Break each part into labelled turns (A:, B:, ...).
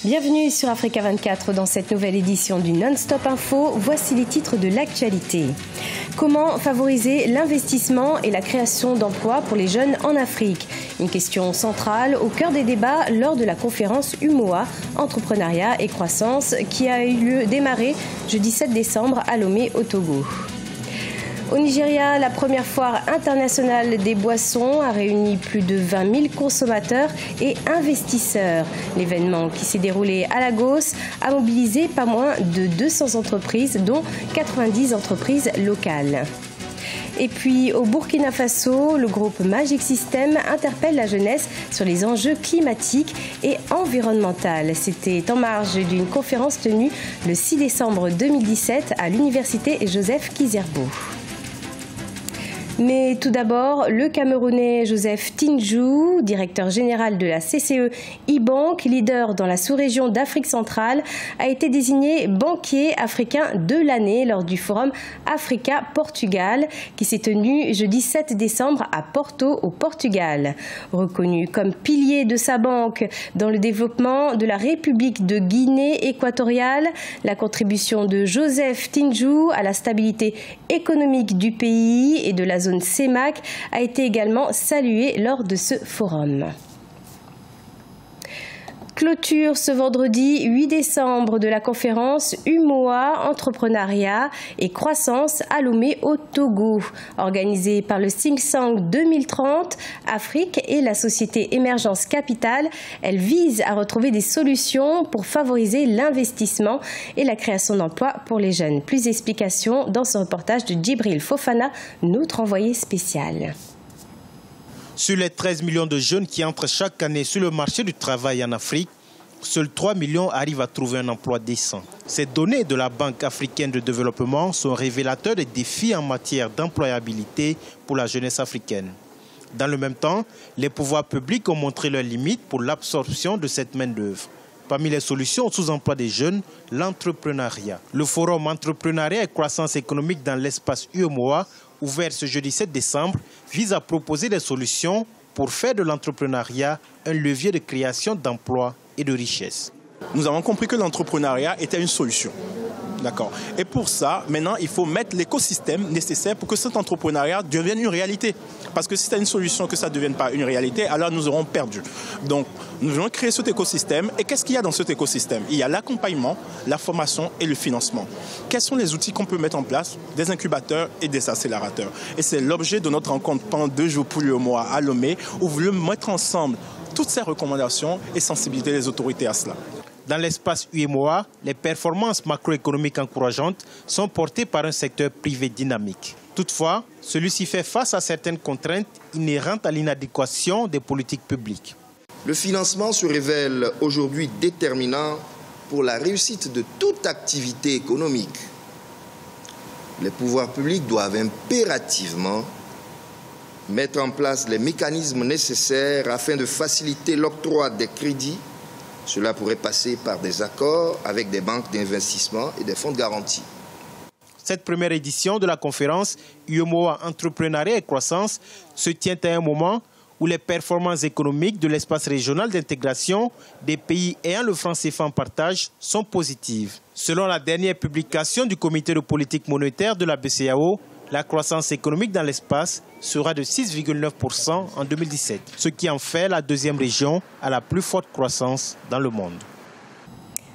A: Bienvenue sur Africa 24 dans cette nouvelle édition du Non-Stop Info. Voici les titres de l'actualité. Comment favoriser l'investissement et la création d'emplois pour les jeunes en Afrique? Une question centrale au cœur des débats lors de la conférence UMOA, Entrepreneuriat et Croissance, qui a démarré jeudi 7 décembre à Lomé au Togo. Au Nigeria, la première foire internationale des boissons a réuni plus de 20 000 consommateurs et investisseurs. L'événement, qui s'est déroulé à Lagos, a mobilisé pas moins de 200 entreprises, dont 90 entreprises locales. Et puis au Burkina Faso, le groupe Magic System interpelle la jeunesse sur les enjeux climatiques et environnementaux. C'était en marge d'une conférence tenue le 6 décembre 2017 à l'université Joseph Kizerbo. Mais tout d'abord, le Camerounais Joseph Tinjou, directeur général de la CCE e-Bank, leader dans la sous-région d'Afrique centrale, a été désigné banquier africain de l'année lors du forum Africa-Portugal qui s'est tenu jeudi 7 décembre à Porto, au Portugal. Reconnu comme pilier de sa banque dans le développement de la République de Guinée équatoriale, la contribution de Joseph Tinjou à la stabilité économique du pays et de la zone CEMAC a été également saluée lors de ce forum. Clôture ce vendredi 8 décembre de la conférence UMOA, Entrepreneuriat et Croissance à Lomé au Togo. Organisée par le Think Tank 2030, Afrique et la société Émergence Capital, elle vise à retrouver des solutions pour favoriser l'investissement et la création d'emplois pour les jeunes. Plus d'explications dans ce reportage de Djibril Fofana, notre envoyé spécial.
B: Sur les 13 millions de jeunes qui entrent chaque année sur le marché du travail en Afrique, seuls 3 millions arrivent à trouver un emploi décent. Ces données de la Banque africaine de développement sont révélateurs des défis en matière d'employabilité pour la jeunesse africaine. Dans le même temps, les pouvoirs publics ont montré leurs limites pour l'absorption de cette main-d'œuvre. Parmi les solutions au sous-emploi des jeunes, l'entrepreneuriat. Le forum Entrepreneuriat et Croissance économique dans l'espace UMOA, ouvert ce jeudi 7 décembre, vise à proposer des solutions pour faire de l'entrepreneuriat un levier de création d'emplois et de richesses.
C: Nous avons compris que l'entrepreneuriat était une solution. D'accord. Et pour ça, maintenant, il faut mettre l'écosystème nécessaire pour que cet entrepreneuriat devienne une réalité. Parce que si c'est une solution que ça ne devienne pas une réalité, alors nous aurons perdu. Donc, nous allons créer cet écosystème. Et qu'est-ce qu'il y a dans cet écosystème? Il y a l'accompagnement, la formation et le financement. Quels sont les outils qu'on peut mettre en place? Des incubateurs et des accélérateurs. Et c'est l'objet de notre rencontre pendant 2 jours pour le mois à Lomé, où vous voulez mettre ensemble toutes ces recommandations et sensibiliser les autorités à cela.
B: Dans l'espace UMOA, les performances macroéconomiques encourageantes sont portées par un secteur privé dynamique. Toutefois, celui-ci fait face à certaines contraintes inhérentes à l'inadéquation des politiques publiques.
D: Le financement se révèle aujourd'hui déterminant pour la réussite de toute activité économique. Les pouvoirs publics doivent impérativement mettre en place les mécanismes nécessaires afin de faciliter l'octroi des crédits. Cela pourrait passer par des accords avec des banques d'investissement et des fonds de garantie.
B: Cette première édition de la conférence UMOA Entrepreneuriat et Croissance se tient à un moment où les performances économiques de l'espace régional d'intégration des pays ayant le franc CFA en partage sont positives. Selon la dernière publication du Comité de politique monétaire de la BCEAO, la croissance économique dans l'espace sera de 6,9% en 2017, ce qui en fait la deuxième région à la plus forte croissance dans le monde.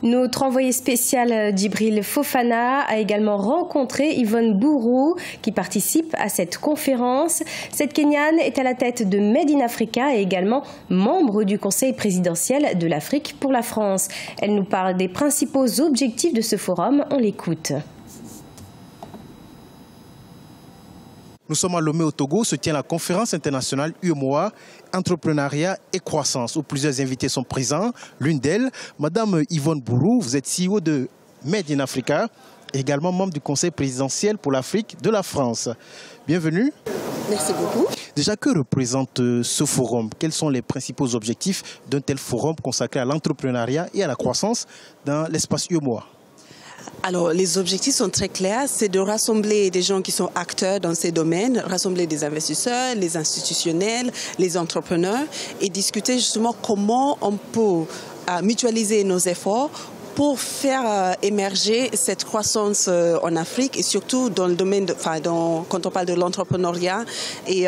A: Notre envoyé spécial Djibril Fofana a également rencontré Yvonne Bourou qui participe à cette conférence. Cette Kenyane est à la tête de Made in Africa et également membre du Conseil présidentiel de l'Afrique pour la France. Elle nous parle des principaux objectifs de ce forum. On l'écoute.
B: Nous sommes à Lomé au Togo, se tient la conférence internationale UMOA, Entrepreneuriat et Croissance, où plusieurs invités sont présents. L'une d'elles, Madame Yvonne Bourou, vous êtes CEO de Made in Africa, et également membre du Conseil présidentiel pour l'Afrique de la France. Bienvenue.
E: Merci beaucoup.
B: Déjà, que représente ce forum? Quels sont les principaux objectifs d'un tel forum consacré à l'entrepreneuriat et à la croissance dans l'espace UMOA?
E: Alors, les objectifs sont très clairs, c'est de rassembler des gens qui sont acteurs dans ces domaines, rassembler des investisseurs, les institutionnels, les entrepreneurs et discuter justement comment on peut mutualiser nos efforts pour faire émerger cette croissance en Afrique et surtout dans le domaine, quand on parle de l'entrepreneuriat et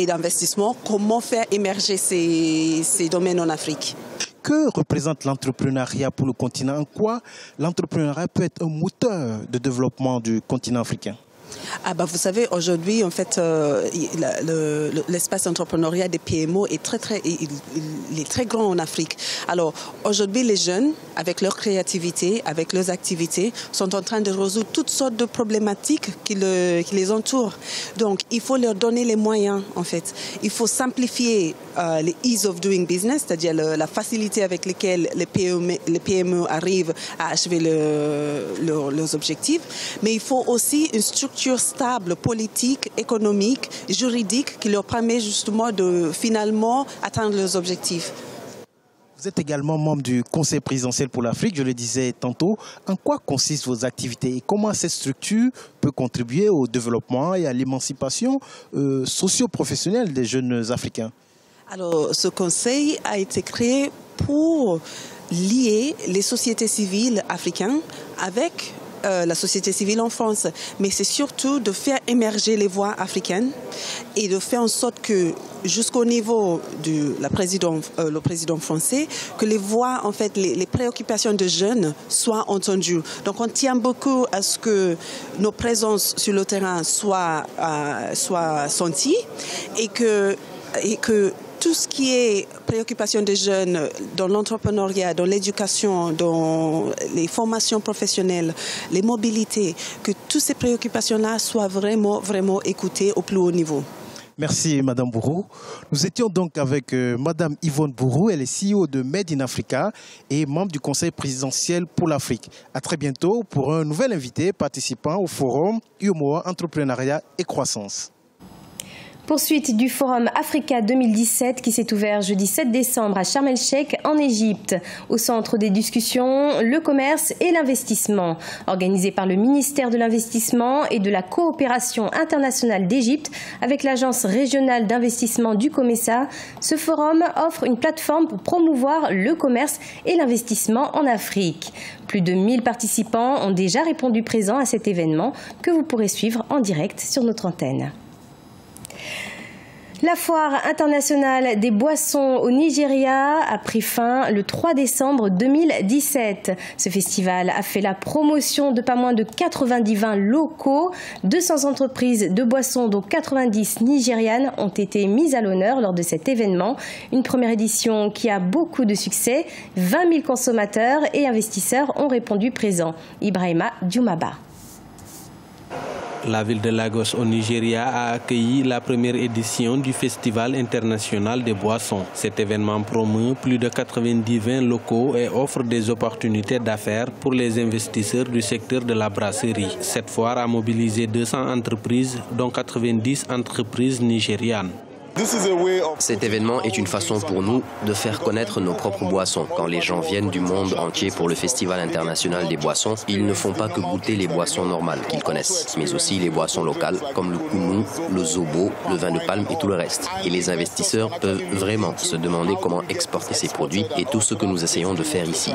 E: d'investissement, comment faire émerger ces domaines en Afrique.
B: Que représente l'entrepreneuriat pour le continent? En quoi l'entrepreneuriat peut être un moteur de développement du continent africain?
E: Vous savez, aujourd'hui, en fait, l'espace entrepreneurial des PMO est très grand en Afrique. Alors, aujourd'hui, les jeunes, avec leur créativité, avec leurs activités, sont en train de résoudre toutes sortes de problématiques qui les entourent. Donc, il faut leur donner les moyens, en fait. Il faut simplifier les ease of doing business, c'est-à-dire la facilité avec laquelle les PME arrivent à achever leurs objectifs. Mais il faut aussi une structure stable, politique, économique, juridique, qui leur permet justement de finalement atteindre leurs objectifs.
B: Vous êtes également membre du Conseil présidentiel pour l'Afrique, je le disais tantôt. En quoi consistent vos activités et comment cette structure peut contribuer au développement et à l'émancipation socio-professionnelle des jeunes Africains?
E: Alors, ce conseil a été créé pour lier les sociétés civiles africaines avec la société civile en France, mais c'est surtout de faire émerger les voix africaines et de faire en sorte que jusqu'au niveau du le président français, que les voix, en fait, les préoccupations des jeunes soient entendues. Donc on tient beaucoup à ce que nos présences sur le terrain soient senties et que tout ce qui est préoccupation des jeunes dans l'entrepreneuriat, dans l'éducation, dans les formations professionnelles, les mobilités, que toutes ces préoccupations-là soient vraiment, vraiment écoutées au plus haut niveau.
B: Merci Madame Bourou. Nous étions donc avec Madame Yvonne Bourou, elle est CEO de Made in Africa et membre du Conseil présidentiel pour l'Afrique. À très bientôt pour un nouvel invité participant au forum UMOA Entrepreneuriat et Croissance.
A: Poursuite du Forum Africa 2017 qui s'est ouvert jeudi 7 décembre à Sharm el-Sheikh en Égypte. Au centre des discussions, le commerce et l'investissement. Organisé par le ministère de l'Investissement et de la Coopération internationale d'Égypte avec l'Agence régionale d'investissement du COMESA, ce forum offre une plateforme pour promouvoir le commerce et l'investissement en Afrique. Plus de 1000 participants ont déjà répondu présents à cet événement que vous pourrez suivre en direct sur notre antenne. La foire internationale des boissons au Nigeria a pris fin le 3 décembre 2017. Ce festival a fait la promotion de pas moins de 90 vins locaux. 200 entreprises de boissons, dont 90 nigérianes, ont été mises à l'honneur lors de cet événement. Une première édition qui a beaucoup de succès. 20 000 consommateurs et investisseurs ont répondu présents. Ibrahima Djoumaba.
F: La ville de Lagos au Nigeria a accueilli la première édition du Festival international des boissons. Cet événement promeut plus de 90 vins locaux et offre des opportunités d'affaires pour les investisseurs du secteur de la brasserie. Cette foire a mobilisé 200 entreprises, dont 90 entreprises nigérianes.
G: Cet événement est une façon pour nous de faire connaître nos propres boissons. Quand les gens viennent du monde entier pour le Festival international des boissons, ils ne font pas que goûter les boissons normales qu'ils connaissent, mais aussi les boissons locales comme le kunu, le zobo, le vin de palme et tout le reste. Et les investisseurs peuvent vraiment se demander comment exporter ces produits et tout ce que nous essayons de faire ici.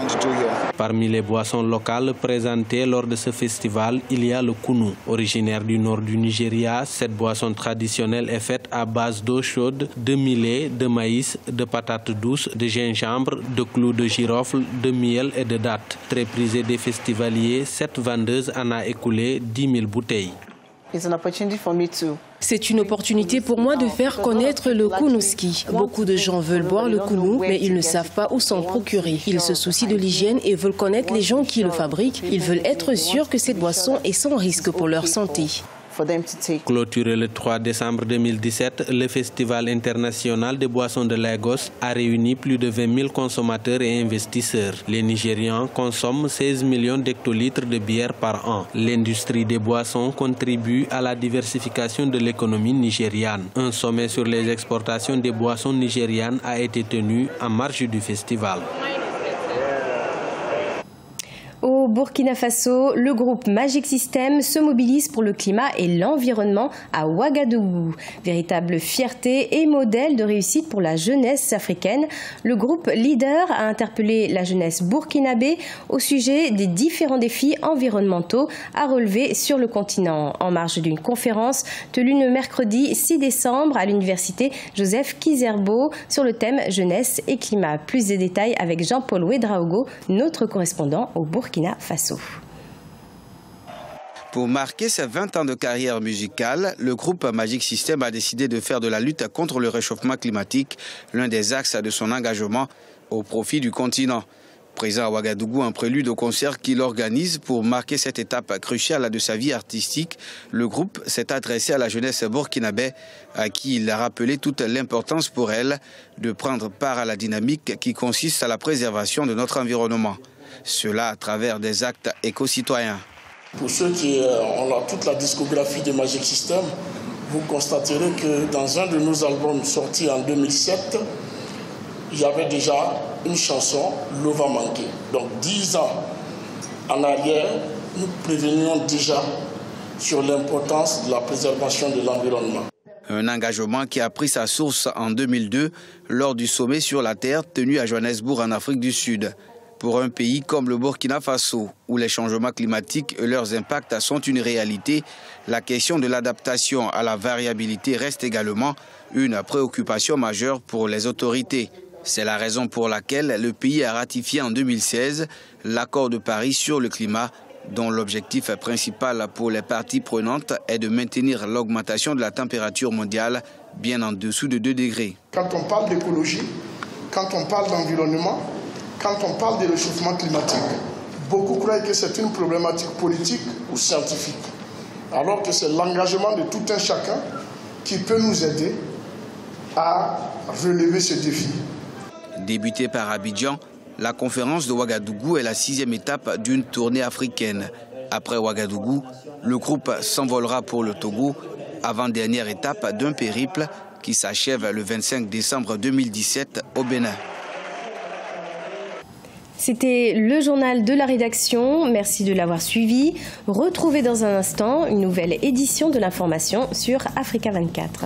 F: Parmi les boissons locales présentées lors de ce festival, il y a le kunu. Originaire du nord du Nigeria, cette boisson traditionnelle est faite à base d'eau chaude, de millet, de maïs, de patates douces, de gingembre, de clous de girofle, de miel et de dattes. Très prisée des festivaliers, cette vendeuse en a écoulé 10 000 bouteilles.
H: C'est une opportunité pour moi de faire connaître le kunuski. Beaucoup de gens veulent boire le kunu, mais ils ne savent pas où s'en procurer. Ils se soucient de l'hygiène et veulent connaître les gens qui le fabriquent. Ils veulent être sûrs que cette boisson est sans risque pour leur santé.
F: Clôturé le 3 décembre 2017, le Festival international des boissons de Lagos a réuni plus de 20 000 consommateurs et investisseurs. Les Nigérians consomment 16 millions d'hectolitres de bière par an. L'industrie des boissons contribue à la diversification de l'économie nigériane. Un sommet sur les exportations des boissons nigérianes a été tenu en marge du festival.
A: Au Burkina Faso, le groupe Magic System se mobilise pour le climat et l'environnement à Ouagadougou. Véritable fierté et modèle de réussite pour la jeunesse africaine, le groupe leader a interpellé la jeunesse burkinabé au sujet des différents défis environnementaux à relever sur le continent, en marge d'une conférence tenue le mercredi 6 décembre à l'université Joseph Kizerbo sur le thème jeunesse et climat. Plus de détails avec Jean-Paul Ouedraogo, notre correspondant au Burkina Faso.
I: Pour marquer ses 20 ans de carrière musicale, le groupe Magic System a décidé de faire de la lutte contre le réchauffement climatique l'un des axes de son engagement au profit du continent. Présent à Ouagadougou, un prélude au concert qu'il organise pour marquer cette étape cruciale de sa vie artistique, le groupe s'est adressé à la jeunesse burkinabé à qui il a rappelé toute l'importance pour elle de prendre part à la dynamique qui consiste à la préservation de notre environnement. Cela à travers des actes éco-citoyens.
J: Pour ceux qui ont toute la discographie de Magic System, vous constaterez que dans un de nos albums sortis en 2007, il y avait déjà une chanson, L'eau va manquer. Donc 10 ans en arrière, nous prévenions déjà sur l'importance de la préservation de l'environnement.
I: Un engagement qui a pris sa source en 2002 lors du sommet sur la Terre tenu à Johannesburg en Afrique du Sud. Pour un pays comme le Burkina Faso, où les changements climatiques et leurs impacts sont une réalité, la question de l'adaptation à la variabilité reste également une préoccupation majeure pour les autorités. C'est la raison pour laquelle le pays a ratifié en 2016 l'accord de Paris sur le climat, dont l'objectif principal pour les parties prenantes est de maintenir l'augmentation de la température mondiale bien en dessous de 2 degrés.
J: Quand on parle d'écologie, quand on parle d'environnement, quand on parle de réchauffement climatique, beaucoup croient que c'est une problématique politique ou scientifique, alors que c'est l'engagement de tout un chacun qui peut nous aider à relever ce défi.
I: Débutée par Abidjan, la conférence de Ouagadougou est la 6e étape d'une tournée africaine. Après Ouagadougou, le groupe s'envolera pour le Togo, avant-dernière étape d'un périple qui s'achève le 25 décembre 2017 au Bénin.
A: C'était le journal de la rédaction. Merci de l'avoir suivi. Retrouvez dans un instant une nouvelle édition de l'information sur Africa 24.